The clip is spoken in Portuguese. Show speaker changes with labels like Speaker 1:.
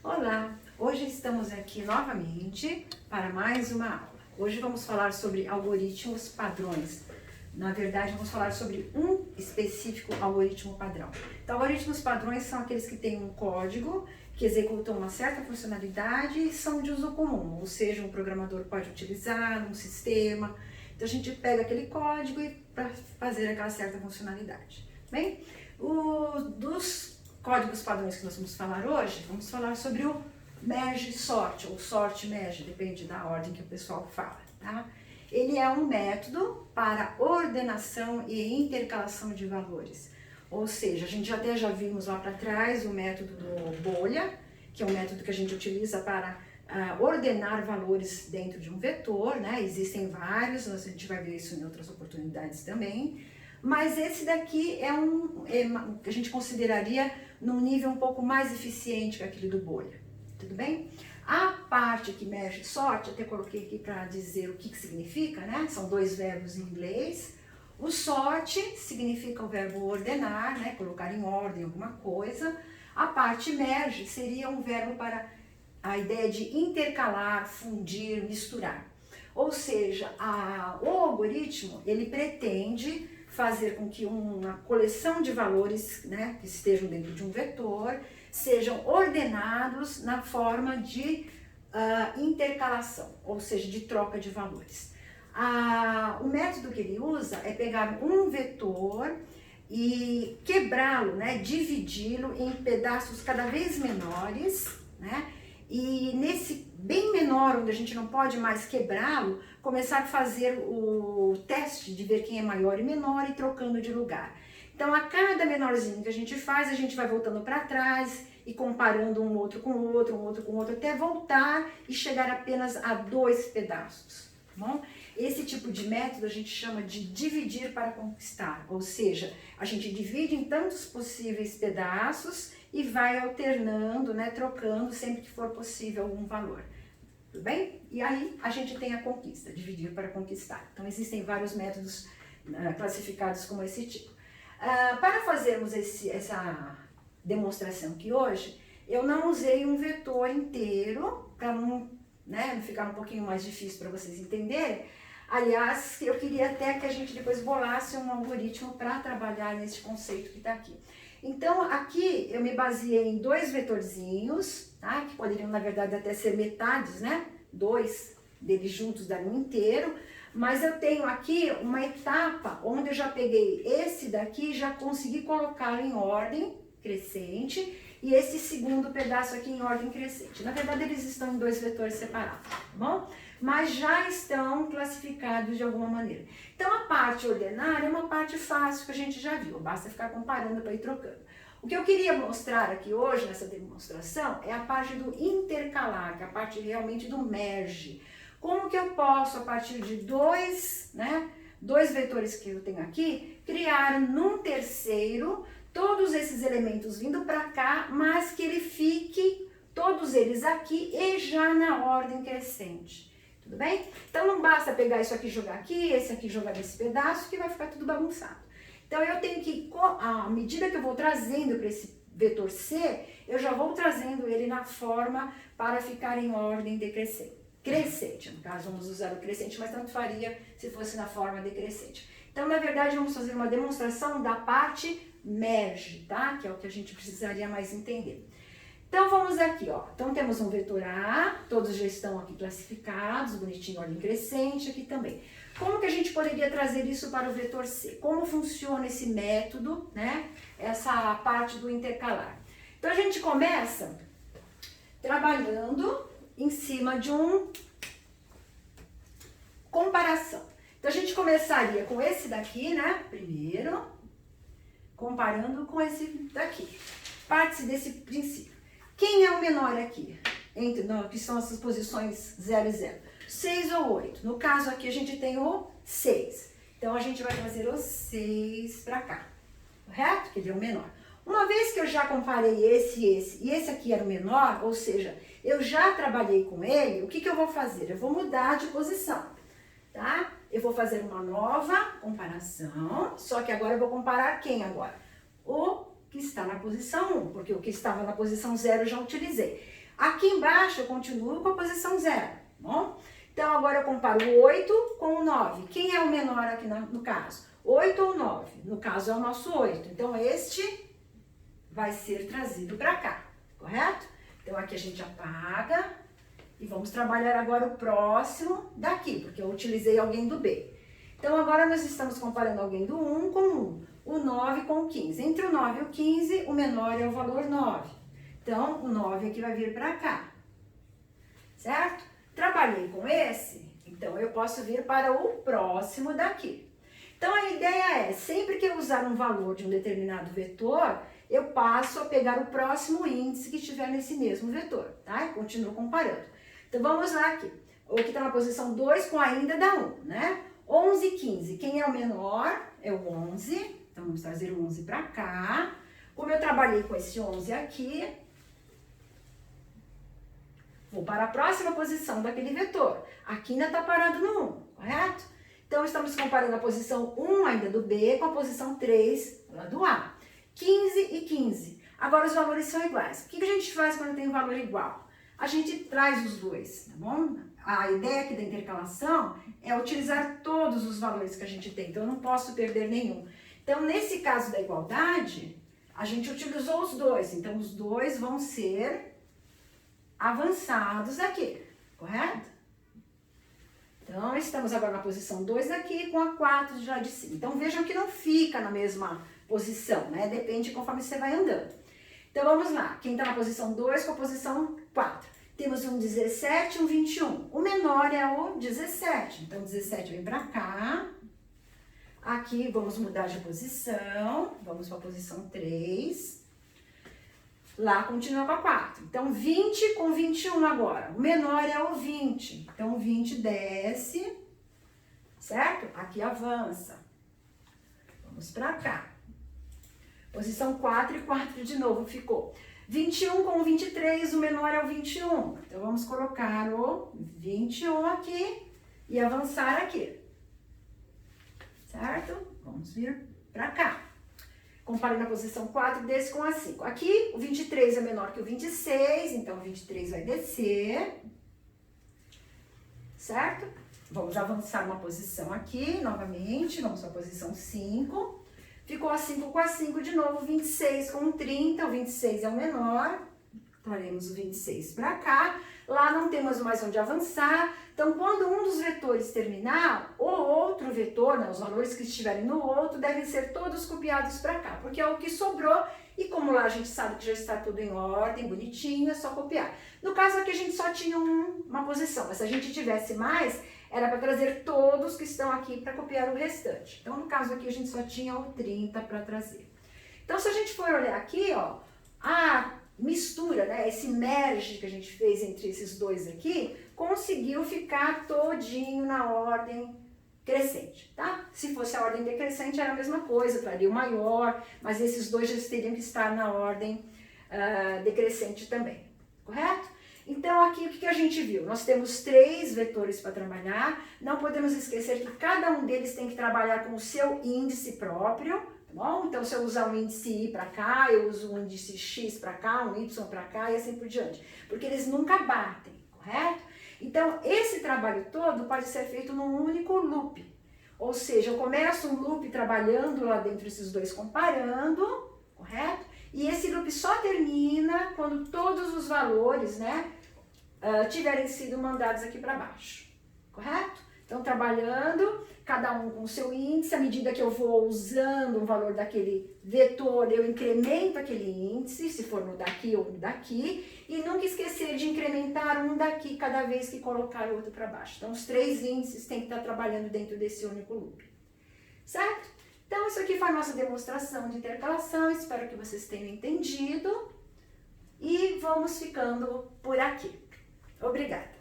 Speaker 1: Olá! Hoje estamos aqui novamente para mais uma aula. Hoje vamos falar sobre algoritmos padrões. Na verdade, vamos falar sobre um específico algoritmo padrão. Então, algoritmos padrões são aqueles que têm um código, que executam uma certa funcionalidade e são de uso comum, ou seja, um programador pode utilizar num sistema. Então, a gente pega aquele código para fazer aquela certa funcionalidade. Bem, dos códigos padrões que nós vamos falar hoje, vamos falar sobre o merge sort, ou sort merge, depende da ordem que o pessoal fala, tá? Ele é um método para ordenação e intercalação de valores. Ou seja, a gente até já vimos lá para trás o método do bolha, que é um método que a gente utiliza para ordenar valores dentro de um vetor, né? Existem vários, a gente vai ver isso em outras oportunidades também. Mas esse daqui é que a gente consideraria num nível um pouco mais eficiente que aquele do bolha, tudo bem? A parte que merge sort, até coloquei aqui para dizer o que significa, né? São dois verbos em inglês. O sort significa o verbo ordenar, né? Colocar em ordem alguma coisa. A parte merge seria um verbo para a ideia de intercalar, fundir, misturar. Ou seja, o algoritmo, ele pretende fazer com que uma coleção de valores, né, que estejam dentro de um vetor, sejam ordenados na forma de intercalação, ou seja, de troca de valores. O método que ele usa é pegar um vetor e quebrá-lo, né, dividi-lo em pedaços cada vez menores, né, e nesse bem menor, onde a gente não pode mais quebrá-lo, começar a fazer o teste de ver quem é maior e menor e trocando de lugar. Então, a cada menorzinho que a gente faz, a gente vai voltando para trás e comparando um outro com o outro, um outro com o outro, até voltar e chegar apenas a 2 pedaços, tá bom? Esse tipo de método a gente chama de dividir para conquistar, ou seja, a gente divide em tantos possíveis pedaços e vai alternando, né, trocando sempre que for possível algum valor. Tudo bem? E aí a gente tem a conquista, dividir para conquistar. Então existem vários métodos classificados como esse tipo. Para fazermos essa demonstração aqui hoje, eu não usei um vetor inteiro, para não ficar um pouquinho mais difícil para vocês entenderem. Aliás, eu queria até que a gente depois bolasse um algoritmo para trabalhar nesse conceito que está aqui. Então, aqui eu me baseei em 2 vetorzinhos, tá? Que poderiam, na verdade, até ser metades, né? 2 deles juntos dariam um inteiro. Mas eu tenho aqui uma etapa onde eu já peguei esse daqui e já consegui colocá-lo em ordem crescente e esse segundo pedaço aqui em ordem crescente. Na verdade, eles estão em 2 vetores separados, tá bom? Mas já estão classificados de alguma maneira. Então, a parte ordenar é uma parte fácil que a gente já viu, basta ficar comparando para ir trocando. O que eu queria mostrar aqui hoje, nessa demonstração, é a parte do intercalar, que é a parte realmente do merge. Como que eu posso, a partir de 2 vetores que eu tenho aqui, criar num terceiro todos esses elementos vindo para cá, mas que ele fique, todos eles aqui e já na ordem crescente. Tudo bem? Então não basta pegar isso aqui e jogar aqui, esse aqui jogar nesse pedaço, que vai ficar tudo bagunçado. Então eu tenho que, à medida que eu vou trazendo para esse vetor C, eu já vou trazendo ele na forma para ficar em ordem decrescente. Crescente, no caso vamos usar o crescente, mas tanto faria se fosse na forma decrescente. Então, na verdade, vamos fazer uma demonstração da parte merge, tá? Que é o que a gente precisaria mais entender. Então, vamos aqui, ó. Então, temos um vetor A, todos já estão aqui classificados, bonitinho, ordem crescente aqui também. Como que a gente poderia trazer isso para o vetor C? Como funciona esse método, né? Essa parte do intercalar. Então, a gente começa trabalhando em cima de comparação. Então, a gente começaria com esse daqui, né? Primeiro, comparando com esse daqui. Parte-se desse princípio. Quem é o menor aqui? Que são essas posições 0 e 0. 6 ou 8. No caso aqui, a gente tem o 6. Então, a gente vai trazer o 6 para cá. Correto? Que ele é o menor. Uma vez que eu já comparei esse e esse aqui era o menor, ou seja, eu já trabalhei com ele, o que eu vou fazer? Eu vou mudar de posição, tá? Eu vou fazer uma nova comparação, só que agora eu vou comparar quem agora? O que está na posição 1, porque o que estava na posição 0 eu já utilizei. Aqui embaixo eu continuo com a posição 0, tá bom? Então agora eu comparo o 8 com o 9. Quem é o menor aqui no caso? 8 ou 9? No caso é o nosso 8. Então este vai ser trazido para cá, correto? Então aqui a gente apaga e vamos trabalhar agora o próximo daqui, porque eu utilizei alguém do B. Então agora nós estamos comparando alguém do 1 com 1, o 9 com o 15. Entre o 9 e o 15, o menor é o valor 9. Então o 9 aqui vai vir para cá, certo? Trabalhei com esse, então eu posso vir para o próximo daqui. Então a ideia é, sempre que eu usar um valor de um determinado vetor, eu passo a pegar o próximo índice que estiver nesse mesmo vetor, tá? Eu continuo comparando. Então vamos lá aqui. O que está na posição 2 com ainda dá 1, né? 11 e 15. Quem é o menor? É o 11. Então vamos trazer o 11 para cá. Como eu trabalhei com esse 11 aqui, vou para a próxima posição daquele vetor. Aqui ainda está parado no 1, correto? Então estamos comparando a posição 1 ainda do B com a posição 3 lá do A. 15 e 15. Agora os valores são iguais. O que a gente faz quando tem um valor igual? A gente traz os dois, tá bom? A ideia aqui da intercalação é utilizar todos os valores que a gente tem, então eu não posso perder nenhum. Então, nesse caso da igualdade, a gente utilizou os dois, então os dois vão ser avançados aqui, correto? Então, estamos agora na posição 2 aqui com a 4 já de cima. Então, vejam que não fica na mesma posição, né? Depende conforme você vai andando. Então, vamos lá. Quem está na posição 2 com a posição 4? Temos um 17 e um 21. O menor é o 17. Então, 17 vem para cá. Aqui, vamos mudar de posição. Vamos para a posição 3. Lá, continua com a 4. Então, 20 com 21 agora. O menor é o 20. Então, o 20 desce, certo? Aqui avança. Vamos para cá. Posição 4 e 4 de novo ficou. 21 com 23, o menor é o 21. Então, vamos colocar o 21 aqui e avançar aqui. Certo? Vamos vir para cá. Compare na posição 4 desse com a 5. Aqui, o 23 é menor que o 26, então o 23 vai descer. Certo? Vamos avançar uma posição aqui, novamente. Vamos para a posição 5. Ficou a 5 com a 5 de novo, 26 com 30, o 26 é o menor, traremos o 26 para cá, lá não temos mais onde avançar, então quando um dos vetores terminar, o outro vetor, né, os valores que estiverem no outro, devem ser todos copiados para cá, porque é o que sobrou, e como lá a gente sabe que já está tudo em ordem, bonitinho, é só copiar. No caso aqui a gente só tinha uma posição, mas se a gente tivesse mais, era para trazer todos que estão aqui para copiar o restante. Então, no caso aqui, a gente só tinha o 30 para trazer. Então, se a gente for olhar aqui, ó, a mistura, né, esse merge que a gente fez entre esses dois aqui, conseguiu ficar todinho na ordem crescente, tá? Se fosse a ordem decrescente, era a mesma coisa, traria o maior, mas esses dois já teriam que estar na ordem decrescente também, correto? Então, aqui, o que a gente viu? Nós temos 3 vetores para trabalhar, não podemos esquecer que cada um deles tem que trabalhar com o seu índice próprio, tá bom? Então, se eu usar um índice Y para cá, eu uso um índice X para cá, um Y para cá e assim por diante, porque eles nunca batem, correto? Então, esse trabalho todo pode ser feito num único loop, ou seja, eu começo um loop trabalhando lá dentro desses dois comparando, correto? E esse loop só termina quando todos os valores, né, tiverem sido mandados aqui para baixo, correto? Então, trabalhando, cada um com o seu índice, à medida que eu vou usando o valor daquele vetor, eu incremento aquele índice, se for no daqui ou no daqui, e nunca esquecer de incrementar um daqui cada vez que colocar o outro para baixo. Então, os 3 índices têm que estar trabalhando dentro desse único loop, certo? Então, isso aqui foi a nossa demonstração de intercalação, espero que vocês tenham entendido e vamos ficando por aqui. Obrigada!